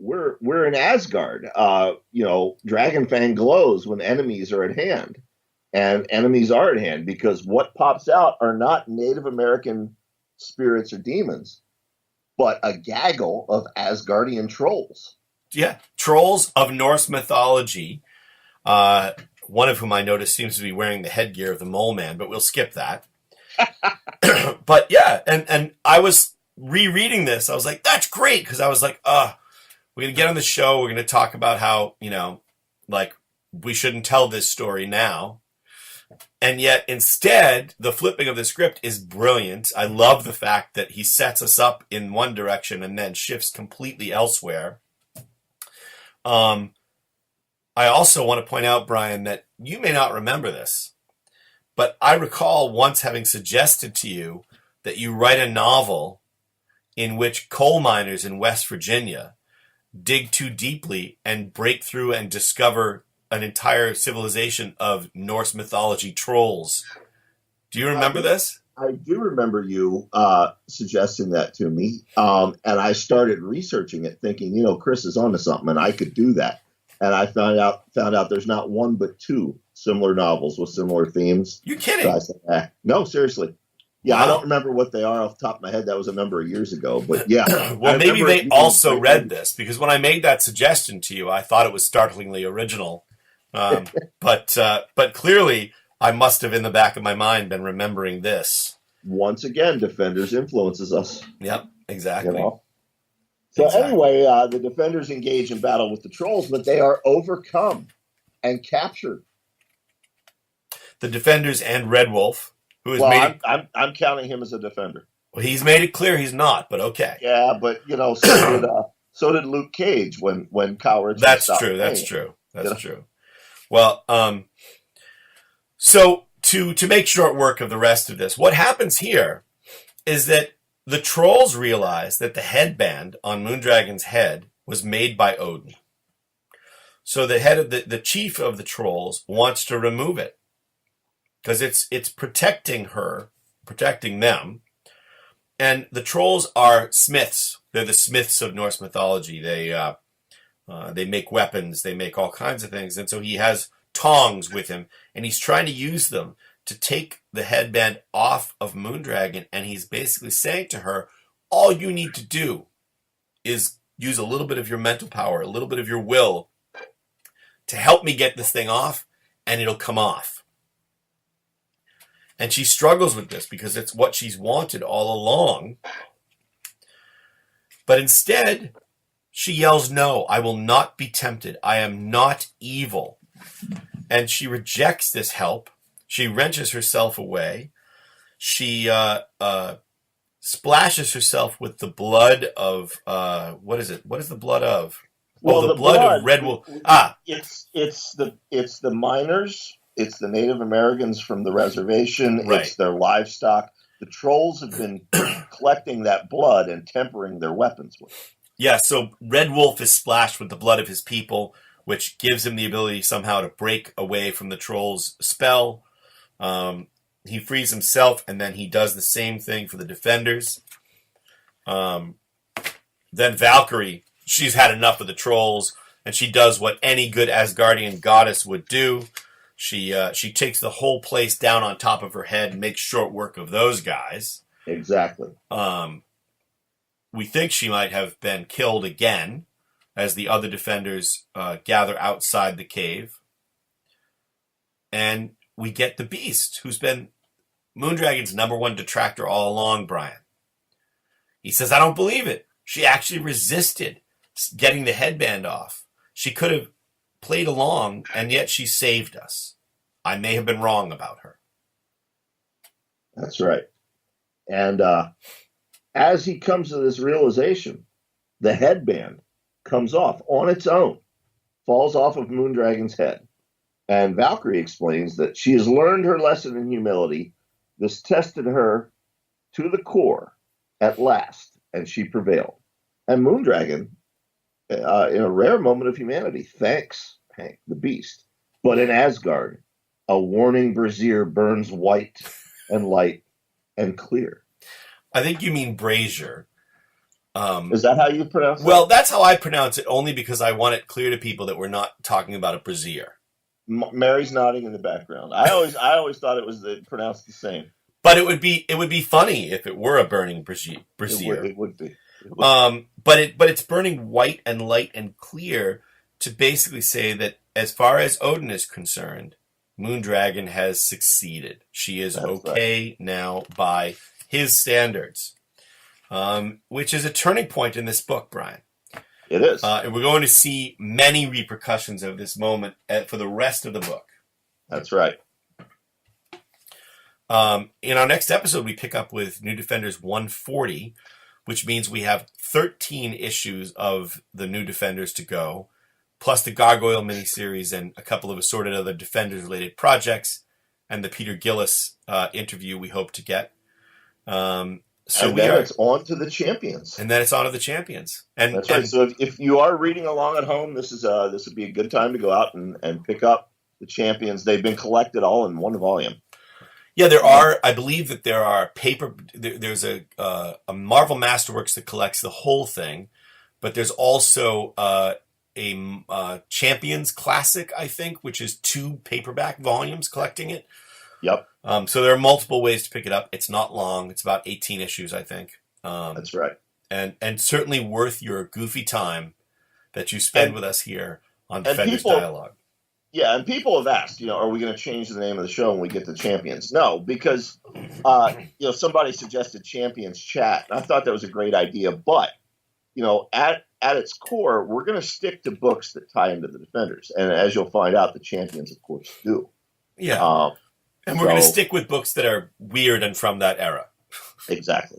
[SPEAKER 3] We're in Asgard. Dragonfang glows when enemies are at hand. And enemies are at hand because what pops out are not Native American spirits or demons, but a gaggle of Asgardian trolls.
[SPEAKER 4] Yeah, trolls of Norse mythology. One of whom I noticed seems to be wearing the headgear of the Mole Man, but we'll skip that. But yeah, and I was rereading this. I was like, that's great, because I was like, we're going to get on the show. We're going to talk about how, we shouldn't tell this story now. And yet, instead, the flipping of the script is brilliant. I love the fact that he sets us up in one direction and then shifts completely elsewhere. I also want to point out, Brian, that you may not remember this, but I recall once having suggested to you that you write a novel in which coal miners in West Virginia dig too deeply and break through and discover an entire civilization of Norse mythology trolls. Do you remember this?
[SPEAKER 3] I do remember you suggesting that to me, and I started researching it, thinking, Chris is onto something, and I could do that. And I found out there's not one but two similar novels with similar themes.
[SPEAKER 4] You're kidding?
[SPEAKER 3] So I said, no, seriously. Yeah,
[SPEAKER 4] wow.
[SPEAKER 3] I don't remember what they are off the top of my head. That was a number of years ago, but yeah.
[SPEAKER 4] Well, maybe they also read this, because when I made that suggestion to you, I thought it was startlingly original. But clearly, I must have in the back of my mind been remembering this.
[SPEAKER 3] Once again, Defenders influences us.
[SPEAKER 4] Yep, exactly.
[SPEAKER 3] So
[SPEAKER 4] Exactly.
[SPEAKER 3] anyway, the defenders engage in battle with the trolls, but they are overcome and captured.
[SPEAKER 4] The defenders and Red Wolf, who has
[SPEAKER 3] Well,
[SPEAKER 4] made it,
[SPEAKER 3] I'm counting him as a defender.
[SPEAKER 4] well, he's made it clear he's not, but okay.
[SPEAKER 3] Yeah, but so did Luke Cage when Kyle Richards.
[SPEAKER 4] That's
[SPEAKER 3] stopped
[SPEAKER 4] true. That's
[SPEAKER 3] playing.
[SPEAKER 4] true. That's true. Well, so to make short work of the rest of this, what happens here is that the trolls realize that the headband on Moondragon's head was made by Odin. So the head of the chief of the trolls wants to remove it because it's protecting her, protecting them. And the trolls are smiths. They're the smiths of Norse mythology. They make weapons. They make all kinds of things. And so he has tongs with him, and he's trying to use them to take the headband off of Moondragon. And he's basically saying to her, all you need to do is use a little bit of your mental power, a little bit of your will to help me get this thing off, and it'll come off. And she struggles with this because it's what she's wanted all along. But instead, she yells, no, I will not be tempted. I am not evil. And she rejects this help. She wrenches herself away. She splashes herself with the blood of, what is it? What is the blood of?
[SPEAKER 3] Well,
[SPEAKER 4] the blood of Red Wolf.
[SPEAKER 3] It's the miners. It's the Native Americans from the reservation.
[SPEAKER 4] Right.
[SPEAKER 3] It's their livestock. The trolls have been collecting that blood and tempering their weapons with it.
[SPEAKER 4] Yeah, so Red Wolf is splashed with the blood of his people, which gives him the ability somehow to break away from the troll's spell. He frees himself, and then he does the same thing for the defenders. Then Valkyrie, she's had enough of the trolls, and she does what any good Asgardian goddess would do. She takes the whole place down on top of her head and makes short work of those guys.
[SPEAKER 3] Exactly.
[SPEAKER 4] We think she might have been killed again as the other defenders gather outside the cave. And we get the Beast, who's been Moondragon's #1 detractor all along, Brian. He says, I don't believe it. She actually resisted getting the headband off. She could have played along, and yet she saved us. I may have been wrong about her.
[SPEAKER 3] That's right. And as he comes to this realization, the headband comes off on its own, falls off of Moondragon's head. And Valkyrie explains that she has learned her lesson in humility. This tested her to the core at last, and she prevailed. And Moondragon, in a rare moment of humanity, thanks Hank, the Beast. But in Asgard, a warning brazier burns white and light and clear.
[SPEAKER 4] I think you mean brazier.
[SPEAKER 3] Is that how you pronounce it?
[SPEAKER 4] Well, that's how I pronounce it, only because I want it clear to people that we're not talking about a brazier.
[SPEAKER 3] Mary's nodding in the background. I always thought it was pronounced the same.
[SPEAKER 4] But it would be funny if it were a burning brazier.
[SPEAKER 3] It would be.
[SPEAKER 4] But it's burning white and light and clear to basically say that as far as Odin is concerned, Moondragon has succeeded. She is okay now by his standards, which is a turning point in this book, Brian.
[SPEAKER 3] It is.
[SPEAKER 4] And we're going to see many repercussions of this moment for the rest of the book.
[SPEAKER 3] That's right.
[SPEAKER 4] In our next episode, we pick up with New Defenders 140, which means we have 13 issues of the New Defenders to go, plus the Gargoyle miniseries and a couple of assorted other Defenders-related projects, and the Peter Gillis interview we hope to get.
[SPEAKER 3] It's on to the champions.
[SPEAKER 4] And then it's on to the champions. And
[SPEAKER 3] that's right. So if you are reading along at home, this would be a good time to go out and pick up the champions. They've been collected all in one volume.
[SPEAKER 4] Yeah, I believe that there are there's a Marvel Masterworks that collects the whole thing, but there's also a Champions Classic, I think, which is 2 paperback volumes collecting it.
[SPEAKER 3] Yep.
[SPEAKER 4] So there are multiple ways to pick it up. It's not long. It's about 18 issues, I think.
[SPEAKER 3] That's right.
[SPEAKER 4] And certainly worth your goofy time that you spend with us here on Defenders Dialogue.
[SPEAKER 3] Yeah, and people have asked, are we going to change the name of the show when we get to Champions? No, because, somebody suggested Champions Chat, and I thought that was a great idea. But, at its core, we're going to stick to books that tie into the Defenders. And as you'll find out, the Champions, of course, do.
[SPEAKER 4] Yeah. And we're going to stick with books that are weird and from that era.
[SPEAKER 3] Exactly.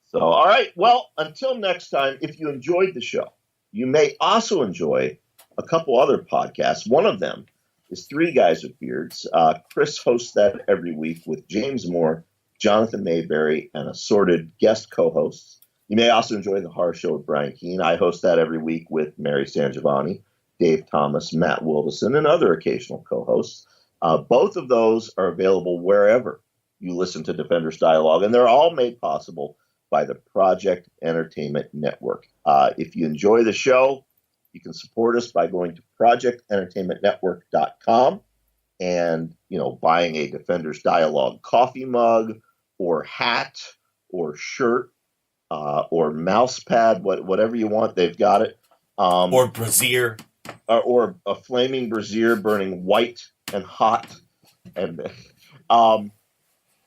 [SPEAKER 3] So, all right. Well, until next time, if you enjoyed the show, you may also enjoy a couple other podcasts. One of them is Three Guys with Beards. Chris hosts that every week with James Moore, Jonathan Mayberry, and assorted guest co-hosts. You may also enjoy The Horror Show with Brian Keene. I host that every week with Mary Sangiovanni, Dave Thomas, Matt Wilderson, and other occasional co-hosts. Both of those are available wherever you listen to Defenders Dialogue, and they're all made possible by the Project Entertainment Network. If you enjoy the show, you can support us by going to projectentertainmentnetwork.com and, buying a Defenders Dialogue coffee mug or hat or shirt or mouse pad, whatever you want, they've got it.
[SPEAKER 4] Or brassiere.
[SPEAKER 3] Or a flaming brassiere burning white and hot. And,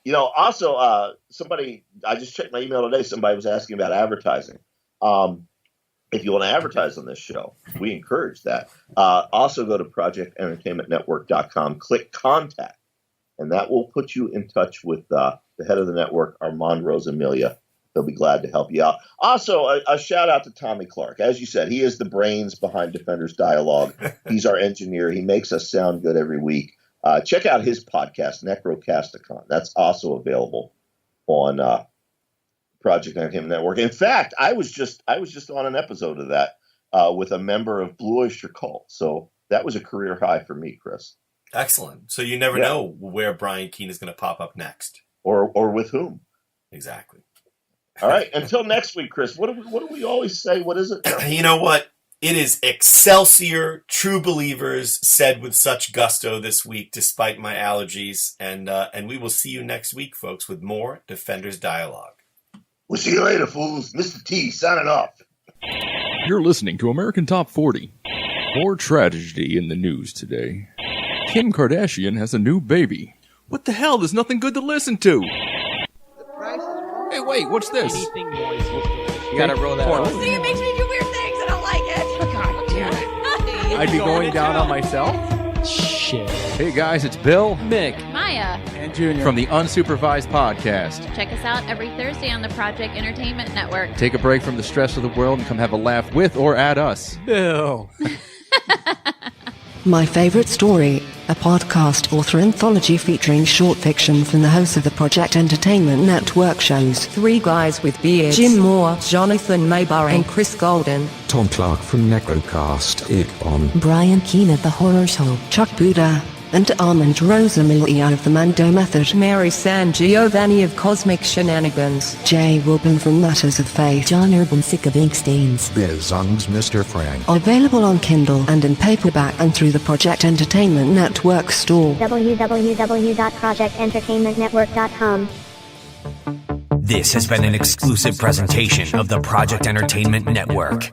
[SPEAKER 3] also, somebody, I just checked my email today, somebody was asking about advertising. If you want to advertise on this show, we encourage that. Also go to projectentertainmentnetwork.com, click contact, and that will put you in touch with the head of the network, Armand Rosamilia. They'll be glad to help you out. Also, a shout out to Tommy Clark. As you said, he is the brains behind Defenders Dialogue. He's our engineer. He makes us sound good every week. Check out his podcast, Necrocasticon. That's also available on Project Entertainment Network. In fact, I was just on an episode of that with a member of Blue Oyster Cult. So that was a career high for me, Chris.
[SPEAKER 4] Excellent. So you never know where Brian Keene is going to pop up next,
[SPEAKER 3] or with whom.
[SPEAKER 4] Exactly.
[SPEAKER 3] All right. Until next week, Chris. What do we always say? What is it?
[SPEAKER 4] You know what? It is Excelsior, True Believers, said with such gusto this week, despite my allergies. And we will see you next week, folks, with more Defenders Dialogue.
[SPEAKER 3] We'll see you later, fools. Mr. T, signing off.
[SPEAKER 6] You're listening to American Top 40. More tragedy in the news today. Kim Kardashian has a new baby. What the hell? There's nothing good to listen to. Hey, wait, what's this?
[SPEAKER 7] Anything moist. You gotta roll that out.
[SPEAKER 8] See, it makes me do weird things. I don't like it.
[SPEAKER 7] God damn it.
[SPEAKER 8] I'd
[SPEAKER 7] be going down on myself?
[SPEAKER 6] Shit. Hey guys, it's Bill,
[SPEAKER 7] Mick,
[SPEAKER 9] Maya,
[SPEAKER 7] and Junior
[SPEAKER 6] from the Unsupervised Podcast.
[SPEAKER 9] check us out every Thursday on the Project Entertainment Network.
[SPEAKER 6] Take a break from the stress of the world and come have a laugh with or at us.
[SPEAKER 7] Bill.
[SPEAKER 10] My Favorite Story, a podcast author anthology featuring short fiction from the hosts of the Project Entertainment Network shows Three Guys with Beards, Jim Moore, Jonathan Mayberry, and Chris Golden,
[SPEAKER 2] Tom Clark from Necrocast, on
[SPEAKER 10] Brian Keene of The Horror Show, Chuck Buda, and Armand Rosamilia of The Mando Method, Mary Sangiovanni of Cosmic Shenanigans, Jay Wilburn from Matters of Faith, John Urban sick of ink stains,
[SPEAKER 2] Bizung's Mr. Frank.
[SPEAKER 10] Available on Kindle and in paperback and through the Project Entertainment Network store.
[SPEAKER 11] www.projectentertainmentnetwork.com.
[SPEAKER 1] This has been an exclusive presentation of the Project Entertainment Network.